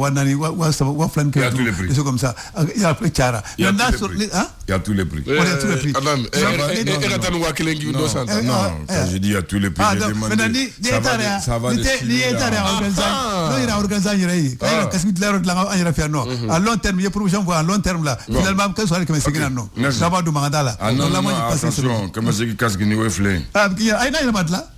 Wanani, Waflan, il y a tous les prix. Des choses comme ça. Il y a tous les prix. Il y a tous les prix. Il y a tous les prix. Non, quand je dis il y a tous les prix, j'ai demandé. Ça va de à long terme, il y a promotion à long terme là. Finalement, qu'est-ce que c'est que non? Ça va du Mandala. Ah non, attention, comment c'est que casque ni oueflé? Ah, il y a un madla.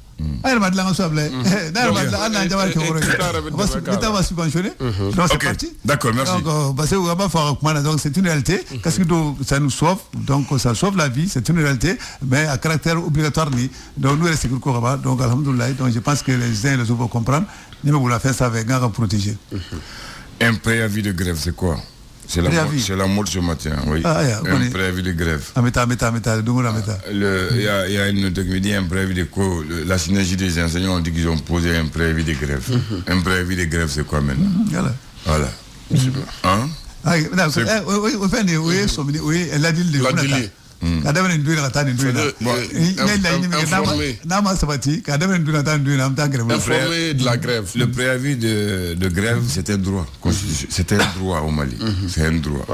Un madla en soble. Un madla, un anjaval qui va subventionner. Donc c'est parti. D'accord, merci. Donc, parce que donc c'est une réalité. Qu'est-ce que ça nous sauve? Donc ça sauve la vie, c'est une réalité, mais à caractère obligatoire. Donc nous restons sur le donc alhamdoulilah. Donc je pense que les uns et les autres vont comprendre. Nous voulons faire ça avec un protéger. Un préavis de grève, c'est quoi? C'est la mode ce matin, oui. Un préavis de grève. Il y a une note qui me dit un préavis de quoi? La synergie des enseignants ont dit qu'ils ont posé un préavis de grève. Un préavis de grève, c'est quoi maintenant? Voilà. Hein? Oui, elle a dit informé de la grève. Le préavis de grève, c'est un droit. C'est un droit au Mali. C'est un droit.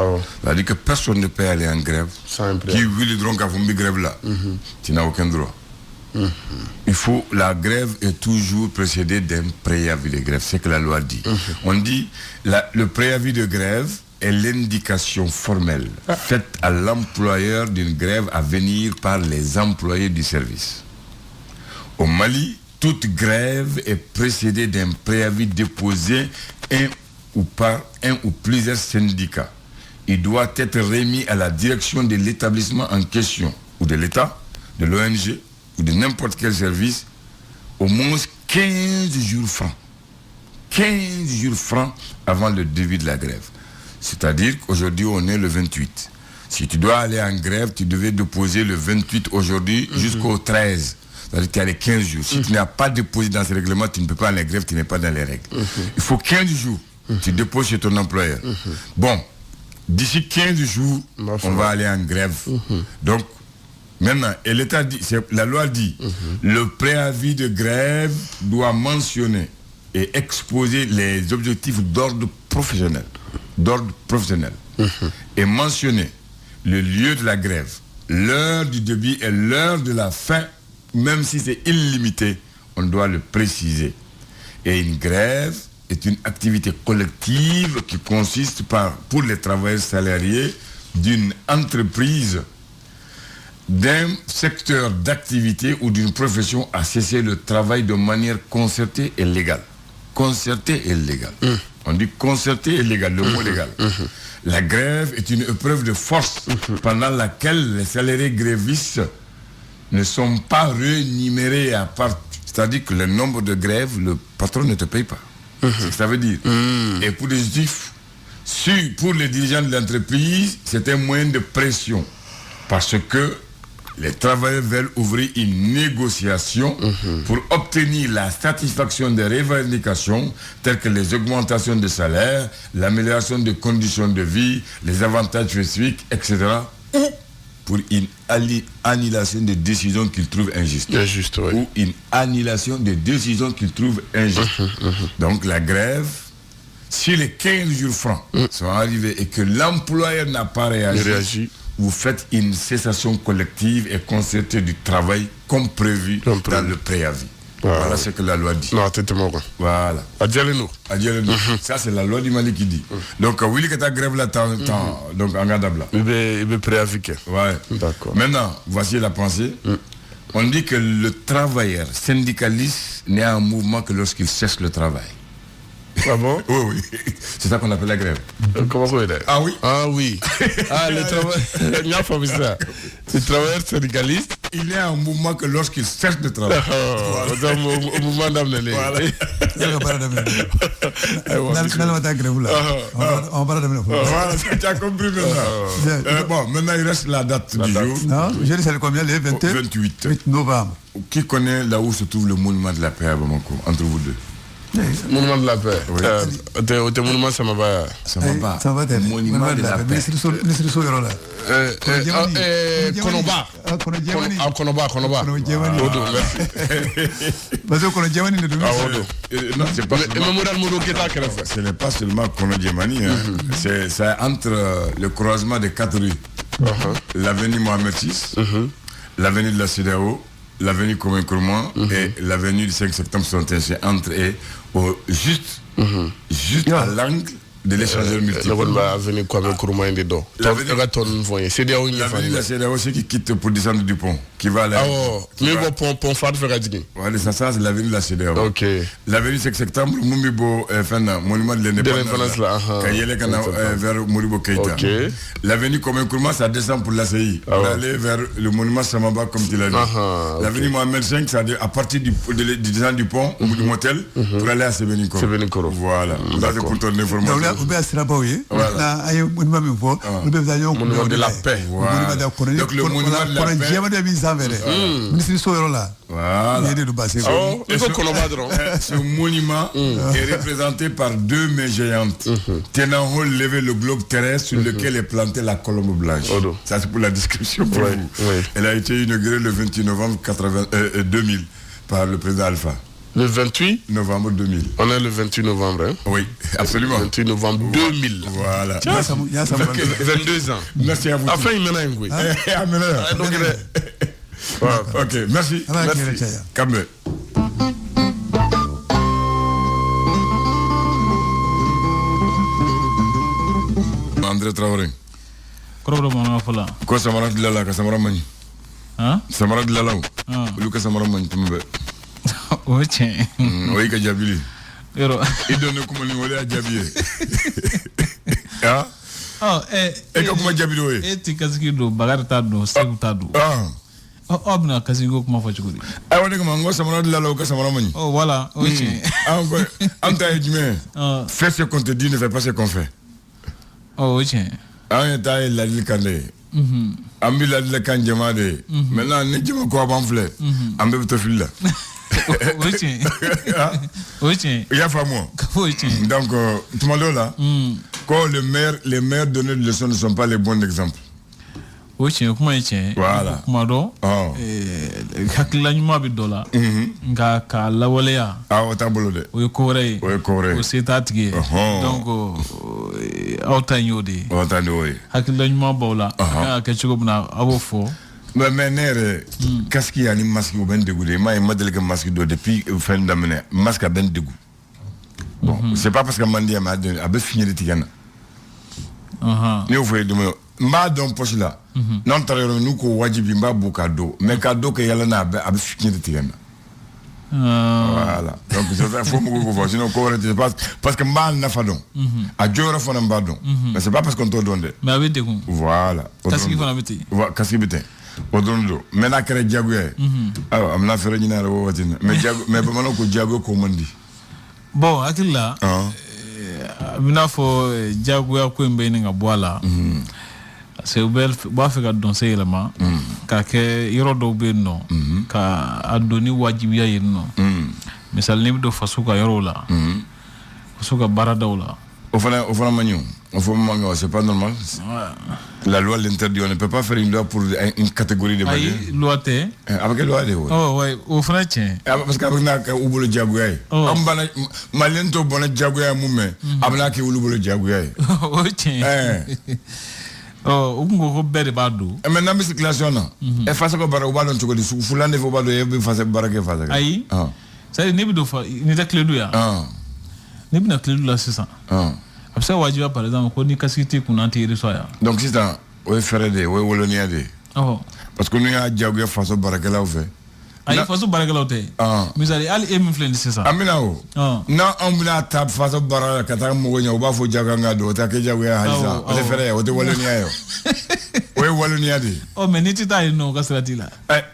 C'est-à-dire que personne ne peut aller en grève. Qui veut le droit qu'à grève là, tu n'as aucun droit. La grève est toujours précédée d'un préavis de grève. C'est ce que la loi dit. On dit le préavis de grève est l'indication formelle faite à l'employeur d'une grève à venir par les employés du service. Au Mali, toute grève est précédée d'un préavis déposé par un ou plusieurs syndicats. Il doit être remis à la direction de l'établissement en question, ou de l'État, de l'ONG, ou de n'importe quel service, au moins 15 jours francs. 15 jours francs avant le début de la grève. C'est-à-dire qu'aujourd'hui, on est le 28. Si tu dois aller en grève, tu devais déposer le 28 aujourd'hui jusqu'au 13. C'est-à-dire qu'il y a les 15 jours. Si tu n'as pas déposé dans ce règlement, tu ne peux pas aller en grève, tu n'es pas dans les règles. Il faut 15 jours. Tu déposes chez ton employeur. Bon, d'ici 15 jours, on va aller en grève. Donc, maintenant, et l'État dit, la loi dit, le préavis de grève doit mentionner et exposer les objectifs d'ordre professionnel. Et mentionner le lieu de la grève, l'heure du début et l'heure de la fin, même si c'est illimité, on doit le préciser. Et une grève est une activité collective qui consiste pour les travailleurs salariés d'une entreprise, d'un secteur d'activité ou d'une profession à cesser le travail de manière concertée et légale. Concertée et légale. On dit concerté et légal, le mot légal. La grève est une épreuve de force pendant laquelle les salariés grévistes ne sont pas rémunérés à part. C'est-à-dire que le nombre de grèves, le patron ne te paye pas. C'est ce que ça veut dire. Et pour les juifs, pour les dirigeants de l'entreprise, c'est un moyen de pression. Parce que les travailleurs veulent ouvrir une négociation pour obtenir la satisfaction des revendications telles que les augmentations de salaire, l'amélioration des conditions de vie, les avantages spécifiques, etc. Ou pour une annulation des décisions qu'ils trouvent injustes. Ou une annulation des décisions qu'ils trouvent injustes. Donc la grève, si les 15 jours francs sont arrivés et que l'employeur n'a pas réagi, vous faites une cessation collective et concertée du travail comme prévu dans le préavis. Voilà ce que la loi dit. Non, c'est bon. Voilà. Adieu-nous. Ça, c'est la loi du Mali qui dit. Donc, oui, que ta grève là, donc, en garde là. Il est préavis. Ouais. D'accord. Maintenant, voici la pensée. On dit que le travailleur syndicaliste n'est un mouvement que lorsqu'il cesse le travail. Ah bon? Oui. C'est ça qu'on appelle la grève. Comment ça va? Ah oui? Ah oui. Le travailleur syndicaliste, il est un mouvement que lorsqu'il cesse de travailler. Au mouvement d'amener. On va voilà, tu as compris maintenant. Bon, maintenant il reste la date du jour. Non, je dis c'est combien? Le 28 novembre. Qui connaît là où se trouve le monument de la paix à Bamako, entre vous deux? Monument de la paix. T'es monument, ça m'a pas. Ça va pas. Ça va être. Monument de la paix. Ministre Soyoro là. Konoba. Konoba. Odo, parce qu'on a déjà dit Non, c'est pas Ce ce n'est pas seulement Kono Djemani, c'est entre le croisement des 4 rues. L'avenue Mohamed VI, l'avenue de la CEDEAO, l'avenue Commun Kourman et l'avenue du 5 septembre 61. C'est entre et juste à l'angle de l'échangeur multiple. L'avenue Kwame Nkrumah est dedans. L'avenue de la CEDEAO, c'est qui quitte pour descendre du pont, qui va aller. Mais bon, pont phare faire Adjini. Voilà, ça c'est l'avenue de la CEDEAO. Ok. L'avenue 5 septembre, Mumbibo, monument de l'indépendance là. Kayele Kana vers Moribo Keita. Ok. L'avenue Commun Kourma, ça descend pour l'ACI. Pour aller vers le monument Samamba, comme tu l'as dit. L'avenue Mohamed V, ça à partir du descend du pont ou du motel pour aller à Sebenikoro. Voilà. Ça c'est pour ton information. on peut assurer pas oui. Là, aïe, monument même fort. On peut faire un monument de la paix. Donc le monument de la paix. J'ai jamais vu ça, mais ministre Soyoro là. Voilà. Il est de passer. Ce monument est représenté par 2 mains géantes tenant haut levé le globe terrestre sur lequel est plantée la colombe blanche. Ça c'est pour la description pour vous. Elle a été inaugurée le 28 novembre 2000 par le président Alpha. Le 28 novembre 2000. On est le 28 novembre, hein? Oui, absolument. 28 novembre 2000. Voilà. 22 ans. Merci à vous. Enfin, il mène un goût. Ok, merci. Merci. Kambe. André Traoré. Ko samara dilala ka samara mani. Hein? Samara dilala. Lu ka samara mani tumbe. Oche. Oyi ka jabili. Yoro. Idone kuma ni wole a jabiye. Ah? E ka kuma jabili oye. Ti kasiki do bagar ta do segu ta do. Obna kasiko kuma fa chukuri. Ai wone kuma ngo samara dilala ka samara mani. Oh voilà, oche. Anta ejime. Fais ce qu'on te dit, ne fais pas ce qu'on fait. Oh oche. An ta la dil kande. Ambi la dil kan jama de. Maintenant ni jama ko banfle. Ambe to fil là. Oche. Oche. Il y a pas moi. Oche. Donc tout le monde là. Quand les meilleurs donneurs de leçons ne sont pas les bons exemples. Oche kuma eche. Voilà. Kuma do. Hakila nyuma bi dola. Nga ka lawaleya. O tabolo de. O kore. O setatigi. Donc autant yodi. Autant de. Hakila nyuma bola. Ka chugo bna abo fo. Mais nere qu'est-ce qu'il y a ni masque au ben dégoûté. Moi il m'a dit que masque do depuis fin d'année. Masque a ben dégoût. Bon, c'est pas parce que mandi m'a donné a be finir de tigana. Ni vous voyez demain m'a don poche là. Non tarero nous ko wajibi mba bu cadeau. Mais cadeau que yalla na a be finir de tigana. Voilà. Donc il faut me voir sinon ko parce que m'a na fa don. A jora fa na mba don. Mais c'est pas parce qu'on te donne. Mais avec des voilà. Qu'est-ce qu'il faut la mettre? Voilà, qu'est-ce qu'il bete. Odondo. Mais na kere jagué. Alors, am na fere ni na ro watina. Mais jagu mais ba mano ko jagu ko mandi. Bon, akilla. Mina fo jagu ya ko mbe ni ngabwala. C'est bel ba fe ka don se elema. Ka ke yoro do be no. Ka adoni wajibi ya yeno. Misal ni do fasuka yoro la. Fasuka baradawla. Au fond, Magnon, c'est pas normal. La loi l'interdit. On ne peut pas faire une loi pour une catégorie de Maliens. Loi T. Avec quelle loi? Oh, ouais, au French. Parce qu'avec un oubolo diaboué. Malien to bon diaboué à moumé. Avec un oubolo diaboué. Ok. Oh, on peut faire bado. Et maintenant, mais c'est classe là. Et face à quoi barre au ballon, tu connais. Foulan ne faut pas de face à barre que face. Aïe. Ça est, n'est pas il est clé douya. N'est pas clé douya c'est ça. Après ça, wajiba par exemple, quand ni kasiti kuna tiri soya. Donc c'est ça. Ouais faire des, ouais wolonia des. Parce que nous y a diaboué face à barre que là on fait. Aïe face à barre que là on fait. Mais ça allez influence c'est ça. Aminao. Non on bina tap face à barre que t'as mouillé au bas faut diaganga do t'as que diaboué à ça. On fait on te wolonia yo. Ouais wolonia des. Oh mais ni tita ino kasrati là.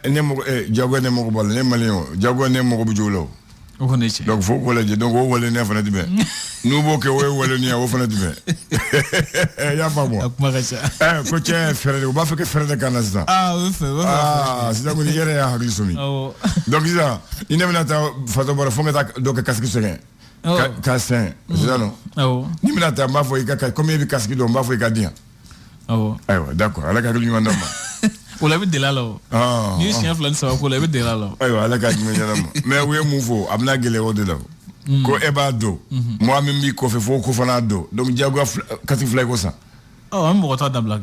Ne mo diaboué ne mo bal ne malien diaboué ne mo bujulo. Donc faut qu'on le dise donc on va le faire de bien nous bon que on va le faire on va de bien il y a pas moi coach faire on va faire que faire de canasta c'est ça qu'on dirait à Haglisumi donc ça il n'est pas ta photo pour faire donc qu'est-ce que c'est Cassin, c'est ça non? Ni me n'attends pas, combien de casques d'on va faire gardien? D'accord, à la carte du mandama. Vous l'avez déjà là. Ni si un flan ça, vous l'avez déjà là. À la carte du mandama. Mais oui, mon faux, amna gelé au delà. Ko eba do. Moi même mi ko fait faux ko fana do. Donc diago kasi fly ko ça. On me retard d'abla.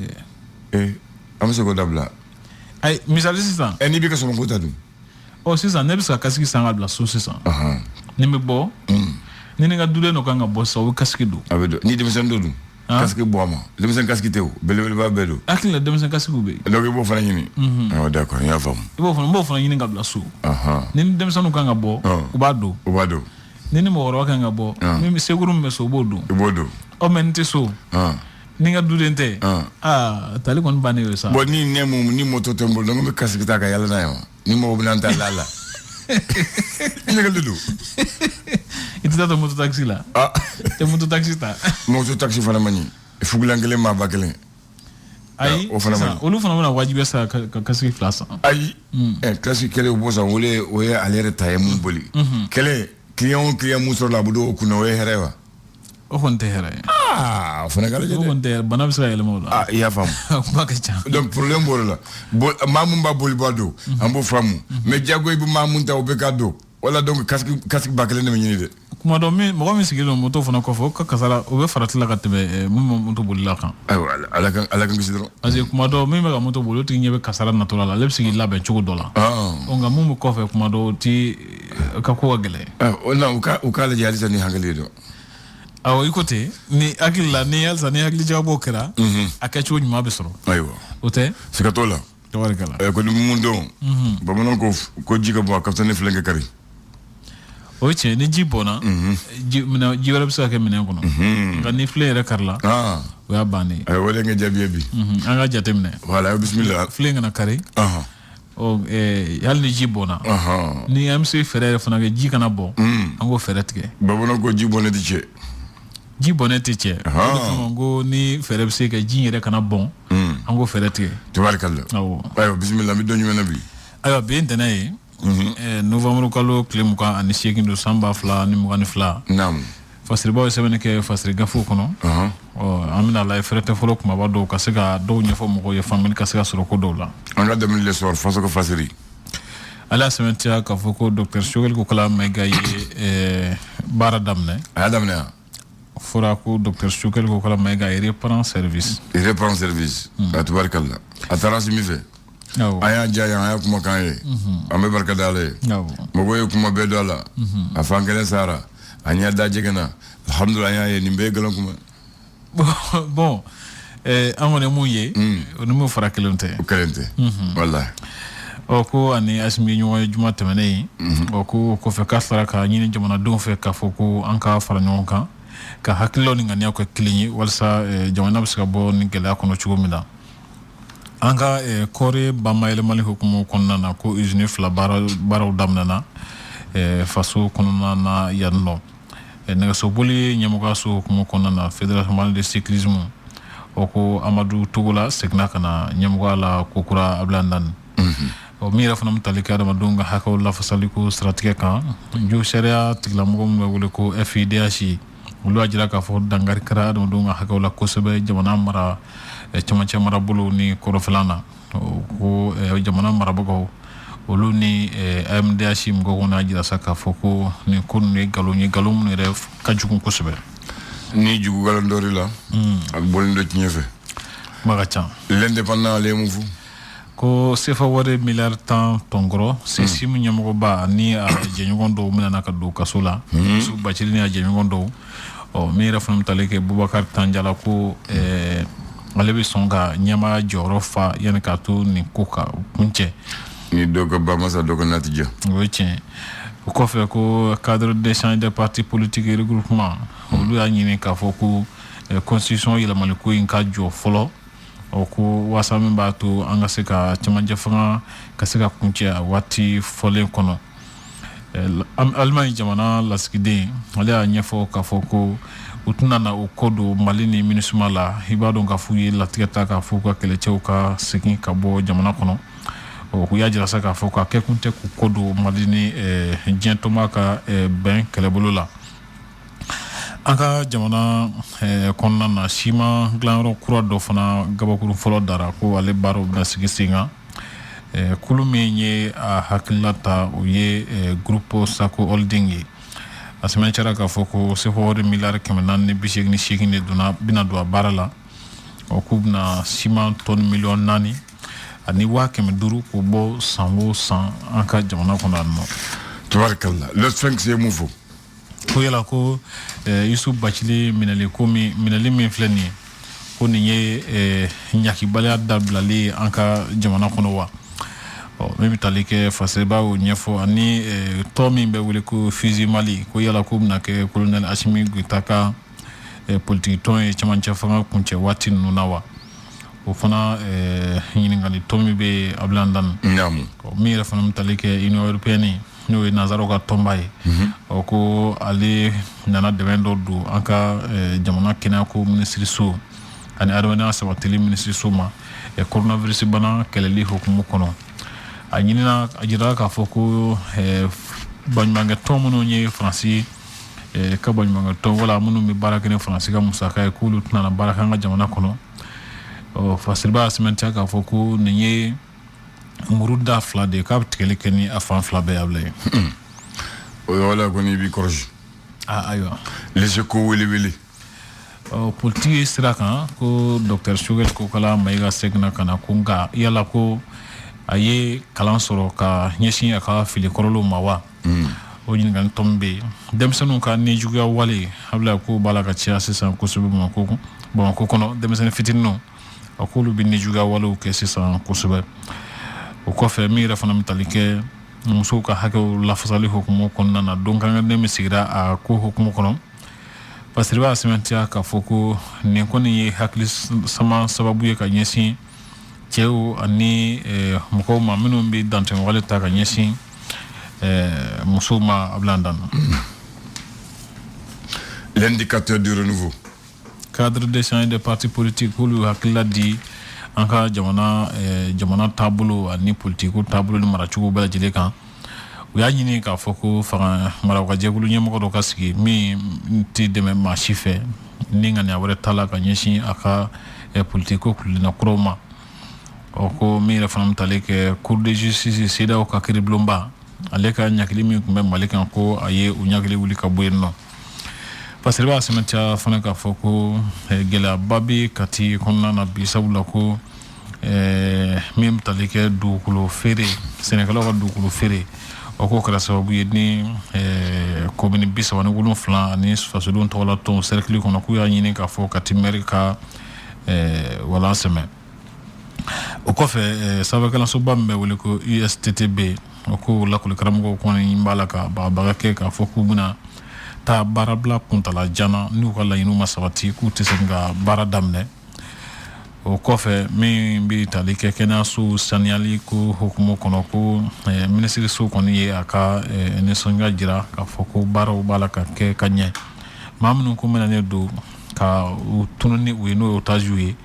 Am se ko d'abla. Ay, misali sisan. Eni bi ka so ko tadu. Sisan ne bi sa kasi sanga bla so sisan. Ni me bo. Ni nga dule no kanga bo so kasi do. Abedo. Ni de sen do. Casque boama. De sen casque teu. Bele ba bedo. Akila de sen casque be. Donc bo fana ni. D'accord, ya fam. Bo fana ni nga bla so. Ni de sen no kanga bo. Ubado. Ni mo woro kanga bo. Mi seguru me so bodo. Bodo. O mente so. Ni nga dudente. Tali kon bane yo sa. Bo ni nemu ni moto tembo donc me casque ta ka yalla na yo. Ni mo blanta lala. Ni nga dudu. Itu ta moto taxi la. Te moto taxi ta. Moto taxi fana mani. Fugulangele ma bakele. Ay, olu fana na wajibe sa kasi flasa. Ay, kasi kele ubosa wole oye alere taye mun boli. Kele client muso la budo kuno we herewa. O konte here. Fana kala jede. O konte bana bisra ele mo la. Ya fam. Donc problème bolo la. Mamun ba boli bado, ambo famu. Mais jago ibu mamun ta obekado. Wala donc kasi bakele ne nyini de. Kuma do mi mo mi sigilo moto fana ko fo ka kasala o be faratila ka tebe mo moto bolila kan. Ala kan gisidro. Parce que kuma do mi mega moto bolo ti nyebe kasala natural la lebsigi labe chugo dola. Onga mumu ko fe kuma do ti ka ko gele. Ona uka la jali tani hangale do. Awo ikote ni akilla ni yalsa ni akili jabo kera akacho nyuma besoro. Aywa. Ote? Sikatola. Tawarikala. Ko dum mundo. Bamonon ko jiga bo kaptane flenge kari. Oche ni jibona ji wala bisa ke minen kono ga ni flere karla wa bani ay wala nga jabi bi anga jatemne voilà bismillah flenga na kare o yal ni jibona ni MC frère fana ga ji kana bo ango feretke babono ko jibone diche jibone tiche ngo ni frère bisa ga ji yere kana bon ango feretke tabarakallah ayo bismillah mi donyu menabi ayo be intene novembre kalo klemuka ani sekindo samba fla ni mugani fla nam fasri bawo sebene ke fasri gafu kono amina la frete folo kuma ba do kasega do nyefo mo ye family kasega soro ko do la anga dem le sor faso ko fasri ala sementia ka foko docteur Chogel ko kala mega ye bara damne fora ko docteur Chogel ko kala mega ye reprend service tabarakallah atarasi mi fe aya jaya aya kuma kanye ambe barka dale mogo ye kuma be dola afangele sara anya da jegena alhamdulillah ya ni be galon kuma bon amone muye onu mo fara kelonte wallahi oko ani asmi nyo juma temene oko ko fe kasara ka nyini jamana don fe ka foko anka fara nyonka ka hakilo ni ngani ko klinyi walsa jamana biska bo ni gela kono chugo mina anga kore bamayele mali hukumu konnana ko usine fla baraw damnana faso konnana na yanno nega so boli nyamuga so hukumu konnana fédération de cyclisme oko Amadou Tougoula segna kana nyamuga la kokura ablandan o mira fanam talika dama dunga hakaw la fasaliko stratégie kan ju sharia tiglamugo ngole ko FIDH lu ajira ka fo dangar kara dama dunga hakaw la kosebe jamana mara chamache marabulu ni koroflana ko jamana marabugo olu ni MDH mgo na jira saka foko ni kun ni galum ni ref kajuku kusebe ni jugu galondori la ak bolindo ci ñefe magacha l'indépendant les moufu ko sefa wore milliard temps tongro c'est sim ñamgo ba ni a jeñugondo mena naka do kasula su bacili ni a jeñugondo o mi rafnam taleke Boubacar Tandiala ko alebi songa nyama jorofa yana katu ni kuka kunche ni dogo bamasa dogo natija weche ko fe ko cadre d'échange des partis politiques et regroupement olu ya nyini ka foku constitution yela maliko inka jo folo oku wasami batu anga seka chamanje fanga kaseka kunche wati fole kono almani jamana laskide ala nyefo ka foku utuna na ukodo malini minisuma la hibado nga fuye la tigeta ka fuka keleche ka sekin ka bo jamana kono o kuyajira saka fuka kekunte ku kodo malini jentoma ka ben kelebolo la an ka jamana kɔnɔna na siman dilanyɔrɔ kura dɔ fana gabakuru fɔlɔ dara ko ale baaraw bɛna sigi sen kan kulu min ye a hakilila ta o ye groupe Sako Holding ye a sɛmɛntiyara k'a fɔ ko CFA miliyari 488 de bɛna don a baara la k'u bɛna siman tɔni miliyɔn 4 ani 500,000 k'o bɔ san o san an ka jamana kɔnɔ yan nɔ. Tabarakallah. Le 5 c'est mun fɔ ko yala ko Yusuf Bachili minɛli min filɛ nin ye ko nin ye ɲakibaliya dabilali an ka jamana kɔnɔ wa min bɛ tali kɛ faseba o ɲɛfɔ ani tɔ min bɛ wele ko Fizi Mali ko yala ko bɛna kɛ colonel Asimi Goita ka politique tɔn ye cɛmancɛ fanga kuncɛ waati ninnu na wa o fana ɲininkali tɔ min bɛ Abdulaye Dan min yɛrɛ fana bɛ tali kɛ Union Européenne n'o ye nazaraw ka tɔnba ye ko ale nana dɛmɛ dɔ don an ka jamana kɛnɛyako minisiriso ani adamadenya sabatili minisiriso ma coronavirus bana kɛlɛli hukumu kɔnɔ a jirala k'a fɔ ko baɲumankɛ tɔn minnu ye Faransi ka baɲumankɛ tɔn wala minnu bɛ baara kɛ ni Faransi ka musaka ye k'olu tɛna baara kɛ an ka jamana kɔnɔ fasiriba sɛmɛntiya k'a fɔ ko nin ye muru da 2 de k'a bɛ tigɛli kɛ ni a fan 2 bɛɛ Ablaye o wala ko ni bi kɔrɔsi ayiwa les échos wele politique sira kan ko Dr Shogel Kokala Mayiga seginna ka na ko nka yala ko a ye kalan sɔrɔ ka ɲɛsin a ka fili kɔrɔlenw ma wa o ɲininkali tɔ min bɛ yen denmisɛnninw ka nijuguya wale Ablaye ko b'a la ka caya sisan kosɛbɛ Bamakɔ kɔnɔ denmisɛnnin fitininw a k'olu bɛ nijuguya walew kɛ sisan kosɛbɛ o kɔfɛ min yɛrɛ fana bɛ tali kɛ musow ka hakɛw lafasali hukumu kɔnɔna na don kan ne bɛ sigira a ko hukumu kɔnɔ pasiri b'a sɛmɛntiya k'a fɔ ko nin kɔni ye hakili sama sababu ye ka ɲɛsin cɛw ani mɔgɔw ma minnu bɛ dantɛmɛwale ta ka ɲɛsin musow ma Abdulaye Dan. L'indicateur du renouveau. Cadre d'échange des partis politiques k'olu hakilila di an ka jamana taabolo ani politiko taabolo ni maracogo bɛɛ lajɛlen kan u y'a ɲini k'a fɔ ko fanga maraw ka jɛkulu ɲɛmɔgɔ dɔ ka sigi min tɛ dɛmɛ maa si fɛ ni ŋaniya wɛrɛ t'a la ka ɲɛsin a ka politiko kulina kuraw ma ko min yɛrɛ fana bɛ tali kɛ cour de justice CEDEAO ka kiiribulonba ale ka ɲakili min tun bɛ Mali kan ko a ye o ɲakili wuli ka bɔ yen nɔ parce que b'a sɛmɛntiya fana k'a fɔ ko gɛlɛyaba bɛ Kati kɔnɔna na bi sabula ko min bɛ tali kɛ dugukolo feere sɛnɛkɛlaw ka dugukolo feere o k'o kɛra sababu ye ni komini 37 ani fasodenw tɔgɔla tɔn cercle kɔnɔ k'u y'a ɲini k'a fɔ Kati maire ka walan sɛmɛ o kɔfɛ sanfɛkalansoba min bɛ wele ko USTTB o ko lakɔli karamɔgɔw kɔni b'a la ka baga kɛ k'a fɔ k'u bɛna taa baarabila kuntala janna n'u ka laɲiniw ma sabati k'u tɛ se ka baara daminɛ o kɔfɛ min bɛ tali kɛ kɛnɛyaso saniyali ko hukumu kɔnɔ ko minisiriso kɔni ye a ka nisɔndiya jira k'a fɔ ko baaraw b'a la ka kɛ ka ɲɛ maa minnu ko mɛnɛnen don ka u tunu ni u ye n'o ye otaziw ye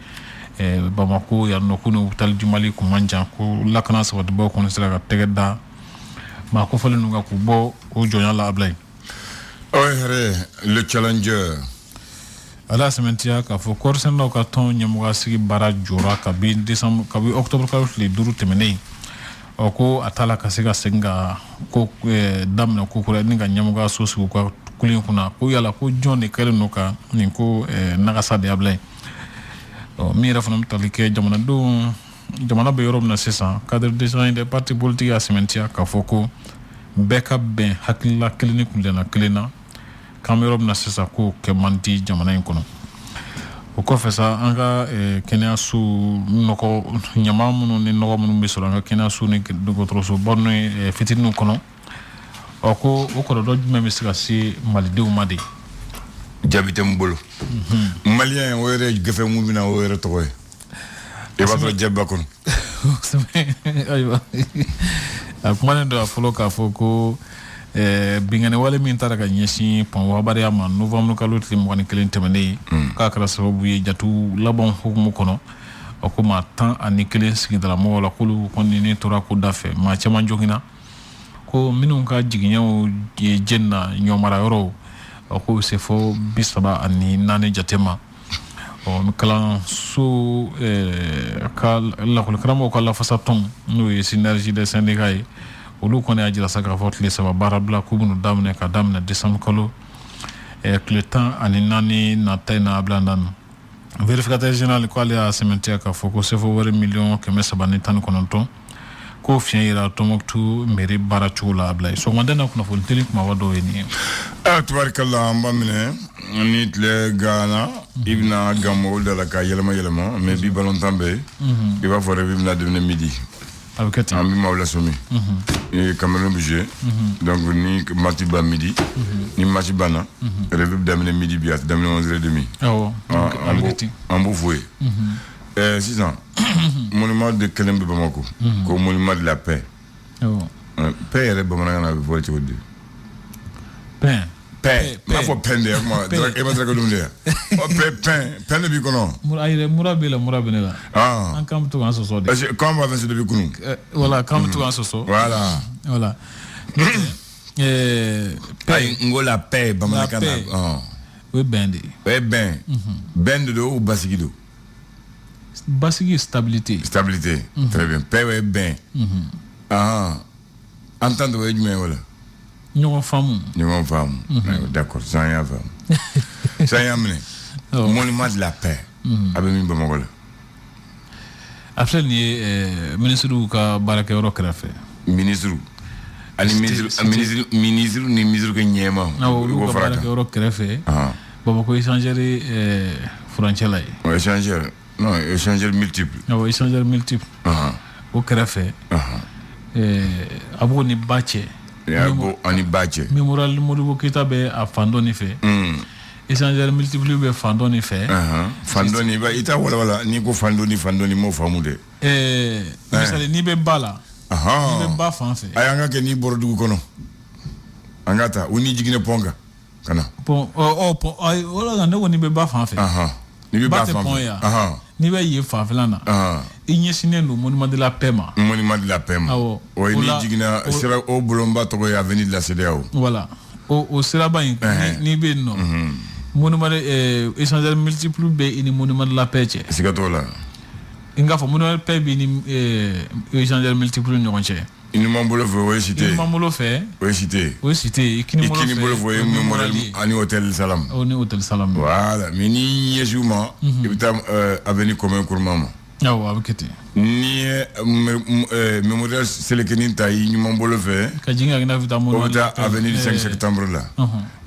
Bamako yan nɔ ko ni hôpital du Mali kun man jan ko lakana sabatibaw kɔni sera ka tɛgɛ da maa kofɔlen ninnu kan k'u bɔ o jɔnya la Ablaye. Le challenger. Ala sɛmɛntiya k'a fɔ kɔɔrisɛnɛlaw ka tɔn ɲɛmɔgɔsigi baara jɔra kabi octobre kalo tile 5 tɛmɛnen ko a t'a la ka se ka segin ka ko daminɛ ko kura ni ka ɲɛmɔgɔso sigi u ka kulen kunna ko yala ko jɔn de kɛlen don ka nin ko nagasa de Ablaye min yɛrɛ fana bɛ tali kɛ jamana bɛ yɔrɔ min na sisan cadre d'échange des partis politiques a sɛmɛntiya k'a fɔ ko bɛɛ ka bɛn hakilila kelen ni kundilanna kelen na k'an bɛ yɔrɔ min na sisan k'o kɛ man di jamana in kɔnɔ o kɔfɛ sa an ka kɛnɛyaso ɲama minnu ni nɔgɔ minnu bɛ sɔrɔ an ka kɛnɛyaso ni dɔgɔtɔrɔsoba ni fitininw kɔnɔ ko o kɔlɔlɔ jumɛn bɛ se ka se malidenw ma de jaabi tɛ n bolo maliyɛn o yɛrɛ gɛfɛ mun bɛna o yɛrɛ tɔgɔ ye i b'a sɔrɔ jaabi b'a kɔnɔ ayiwa a kumanen don a fɔlɔ k'a fɔ ko bingani wale min taara ka ɲɛsin pɔnwabariya ma novembre kalo tile 21 tɛmɛnen k'a kɛra sababu ye jatu laban hukumu kɔnɔ ko maa 11 sigidalamɔgɔw la k'olu kɔni ne tora ko da fɛ maa caman jogina ko minnu ka jiginɲɛw ye jeni na ɲɔmara yɔrɔw ko se fo bisaba ani nani jatema o kala su kal la ko kramo ko la fasaton no synergie des syndicats olu kone ajira saka fort les sama barabla ko bunu damne ka damne décembre kolo le temps ani nani na tena blandan vérificateur général ko ala cimetière ka foko se fo wari million keme sabani tan kononton ko fian ira tomoktu meri barachula ablay so mandana kuna fo telik ma wado ni tabarakallah mbamine nit le gana ibna gamol de la ka yelma mais bi balon tambe il va falloir vivre de midi avec ambi mawla somi et Cameroun budget donc ni matiba midi ni matibana revue d'amener midi biat d'amener 11h30 en boufoué 6 ans monument de Kelembe Bamako comme monument de la paix paix est Bamana na volé ci wodi paix ma fo pende moi e ma trago dum dia o paix bi kono murabile la en camp to en soso de comme va faire depuis kunu voilà camp to en soso voilà paix ngola paix Bamana kana we bendi bend do ou basigido basigi stabilité très bien paix ouais ben entendre ouais du voilà nous femme d'accord ça y a femme ça y a mené monument de la paix avec mi Bamako après ni ministre ka baraka euro krafe ministre ni ministre que nyema ko baraka euro krafe Bamako échanger frontière là échanger non échanger multiple échanger multiple au krafe abo ni bache abo ani bache mémoral Modibo Keita be a fandoni fait échanger multiple be fandoni fait fandoni ba ita wala ni ko fandoni mo famude misale ni be bala ni be ba fan fait ayanga ke ni bordu kono angata uni jigine ponga kana ay wala ngane woni be ba fan fait ni be ba fan ni be ye fa flana inyesine no monument de la paix o ni jigina sera o bulomba to ya avenue de la CEDEAO voilà o sera ba ni be no monument échanger multiple be ini monument de la paix c'est que toi là inga fa monument de paix bi ni échanger multiple ñonche ini mambolo fe o cité ini mambolo fe o cité ikini molo fe mémorial ani hôtel Salam voilà mais ni yesuma ibita avenue commun kurmama abukete ni mémorial selekeni tayi ni mambolo fe ka jinga ngina vita mo avenue du 5 septembre là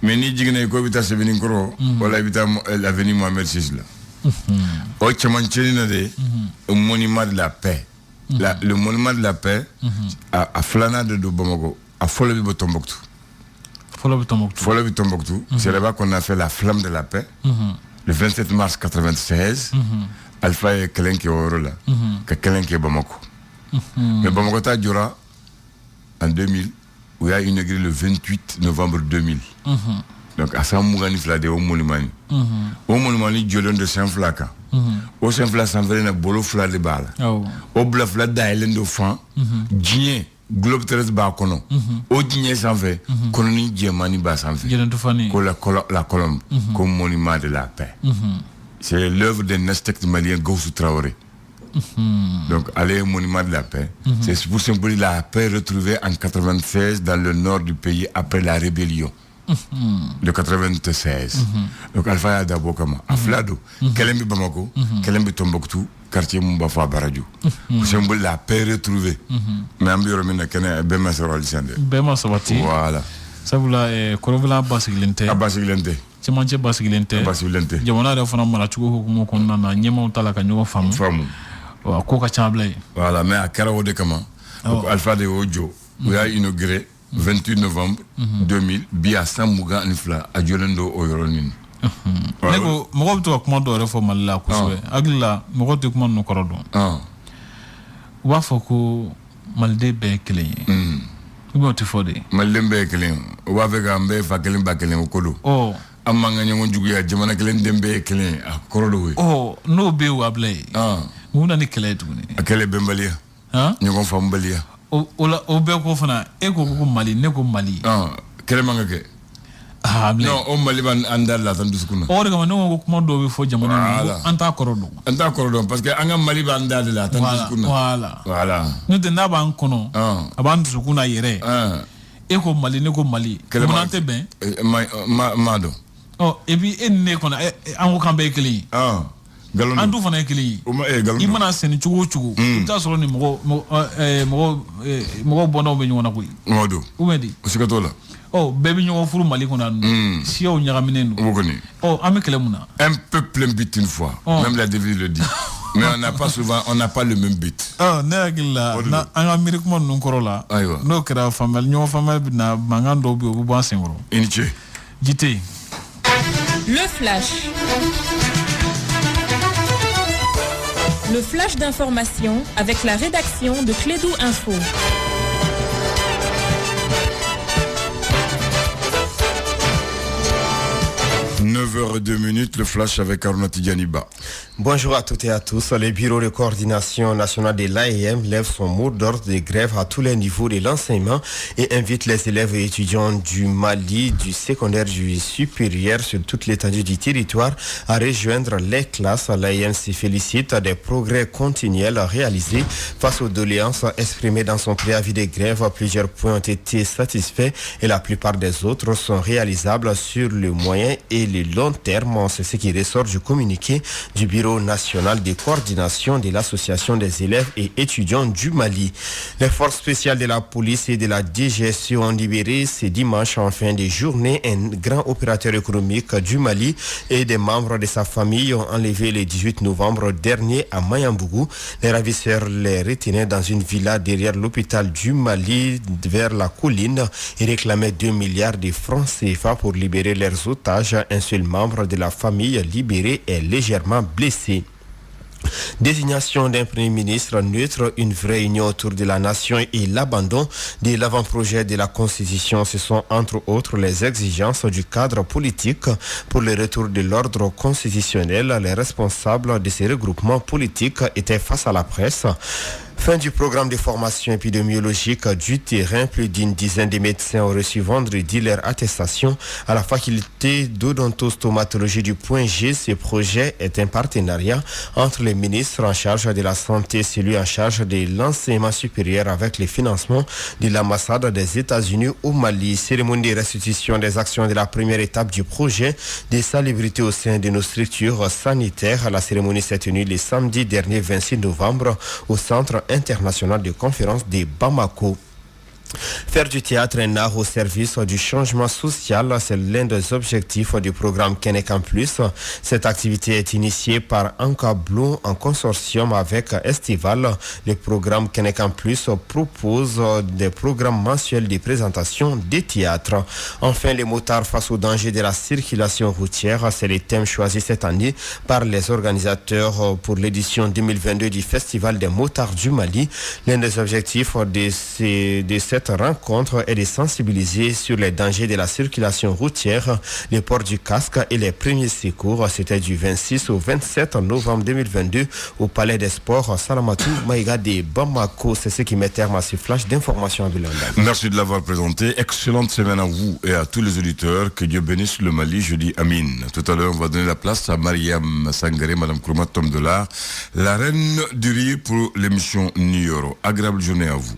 mais ni jigna ko ibita sebeni koro wala ibita l'avenue Mohamed VI là o chamanchina de monument de la paix. Le monument de la paix à Flana de Bamako, à Folobi Tombouctou. C'est là-bas qu'on a fait la flamme de la paix, le 27 mars 96. Alpha et Kelen qui est au rôle là, que Kelen qui est Bamako. Mais Bamako ta dura en 2000, où il a inauguré le 28 novembre 2000. Donc à Samougani Flade au monument. Au monument, il y a de Saint-Flaka. Au Saint-Flaka, ça veut dire bolo flade bala. Au bla flade d'Island of Fan, Djien, Globe Terrace Bakono. Au Djien s'en fait, Koloni Djemani Bas s'en fait. La colombe, comme monument de la paix. C'est l'œuvre d'un architecte malien Gaussou Traoré. Donc, aller au monument de la paix, c'est pour symboliser la paix retrouvée en 96 dans le nord du pays après la rébellion. De 96. Donc Alpha ya d'abord comme Aflado, Kelembe Bamako, Kelembe Tombouctou, quartier Mumbafa Baradjou. Symbole la paix retrouvée. Mais ambioro mena kene bema sorol sande. Bema sabati. Voilà. Ça vous la korovela basigilente. Abasigilente. Timanche basigilente. Jamona de fona mara chugo hukumu konna na nyema utala ka nyogo famu. Ko ka chamblay. Voilà, mais à Karawo de kama. Alpha de Ojo, où a inauguré 28 novembre 2000 biya Samouga Nifla a Jolendo Oyoronin. Nego mogo to kuma do re fo malla kuswe agla mogo to kuma no korodo. Wa foko malde be kelen. Ubo to fode. Malde be kelen. Wa fe ga mbe fa kelen ba kelen kodo. Amma nga nyango jugu ya jamana kelen dembe kelen a korodo we. No be wa blay. Muna ni kele tuni. Akele bembalia. Nyango fambalia. O be ko fana e ko Mali ne ko Mali kele manga ke Non, on Mali ban andal la tan duskuna. O de kama ne ko kuma dɔ bɛ fɔ jamana in an t'a kɔrɔ dɔn. An t'a kɔrɔ dɔn parce que an ka Mali ban andal la tan duskuna. Voilà. N'o tɛ n'a b'an kɔnɔ a b'an dusukun na yɛrɛ. E ko Mali ne ko Mali. Mun tɛ bɛn. Ma dɔn. Et puis e ni ne kɔnɔ an ko k'an bɛɛ ye kelen ye. An dun fana ye kelen ye. I mana sɛnɛ cogo o cogo i bɛ taa sɔrɔ ni mɔgɔw bɔnnaw bɛ ɲɔgɔn na koyi. Ou bien di. O siga t'o la. Bɛɛ bɛ ɲɔgɔn furu Mali kɔnɔ yan nɔ. Siyaw ɲagaminen don. O kɔni. An bɛ kɛlɛ mun na. Un peuple plein but une fois. Même la devise le dit. Mais on n'a pas le même but. Ne hakili la an ka miiri kuma ninnu kɔrɔ la. N'o kɛra ɲɔgɔn faamuyali bɛ na mankan dɔw bɛ yen o bɛ bɔ an senkɔrɔ. I ni ce. Jite. Le flash. Le flash d'information avec la rédaction de Clédou Info. 9h02, le flash avec Aruna Tidjaniba. Bonjour à toutes et à tous. Le bureau de coordination nationale de l'AEM lève son mot d'ordre de grève à tous les niveaux de l'enseignement et invite les élèves et étudiants du Mali, du secondaire, du supérieur sur toute l'étendue du territoire à rejoindre les classes. L'AEM se félicite des progrès continuels réalisés face aux doléances exprimées dans son préavis de grève. Plusieurs points ont été satisfaits et la plupart des autres sont réalisables sur le moyen et le long terme. C'est ce qui ressort du communiqué du bureau national de coordination de l'association des élèves et étudiants du Mali. Les forces spéciales de la police et de la DGSU ont libéré ce dimanche en fin de journée un grand opérateur économique du Mali et des membres de sa famille ont enlevé le 18 novembre dernier à Mayambougou. Les ravisseurs les retenaient dans une villa derrière l'hôpital du Mali vers la colline et réclamaient 2 milliards de francs CFA pour libérer leurs otages. Un seul membre de la famille libéré est légèrement blessé. Désignation d'un premier ministre neutre, une vraie union autour de la nation et l'abandon de l'avant-projet de la Constitution. Ce sont entre autres les exigences du cadre politique pour le retour de l'ordre constitutionnel. Les responsables de ces regroupements politiques étaient face à la presse. Fin du programme de formation épidémiologique du terrain. Plus d'une dizaine de médecins ont reçu vendredi leur attestation à la faculté d'odontostomatologie du Point G. Ce projet est un partenariat entre les ministres en charge de la santé et celui en charge de l'enseignement supérieur avec le financement de l'ambassade des États-Unis au Mali. Cérémonie de restitution des actions de la première étape du projet de salubrité au sein de nos structures sanitaires. La cérémonie s'est tenue le samedi dernier 26 novembre au centre international de conférence de Bamako. Faire du théâtre un art au service du changement social, c'est l'un des objectifs du programme Kenekan Plus. Cette activité est initiée par Anka Blue en consortium avec Estival. Le programme Kenekan Plus propose des programmes mensuels de présentation des théâtres. Enfin, les motards face au danger de la circulation routière, c'est le thème choisi cette année par les organisateurs pour l'édition 2022 du Festival des motards du Mali. L'un des objectifs de cette rencontre est de sensibiliser sur les dangers de la circulation routière, le port du casque et les premiers secours. C'était du 26 au 27 novembre 2022 au Palais des Sports Salamatou Maïga de Bamako. C'est ce qui met terme à ce flash d'information à Bilanda. Merci de l'avoir présenté. Excellente semaine à vous et à tous les auditeurs. Que Dieu bénisse le Mali. Je dis Amin. Tout à l'heure, on va donner la place à Mariam Sangaré, Madame Kourouma Tom Delar, la reine du riz pour l'émission Nioro. Agréable journée à vous.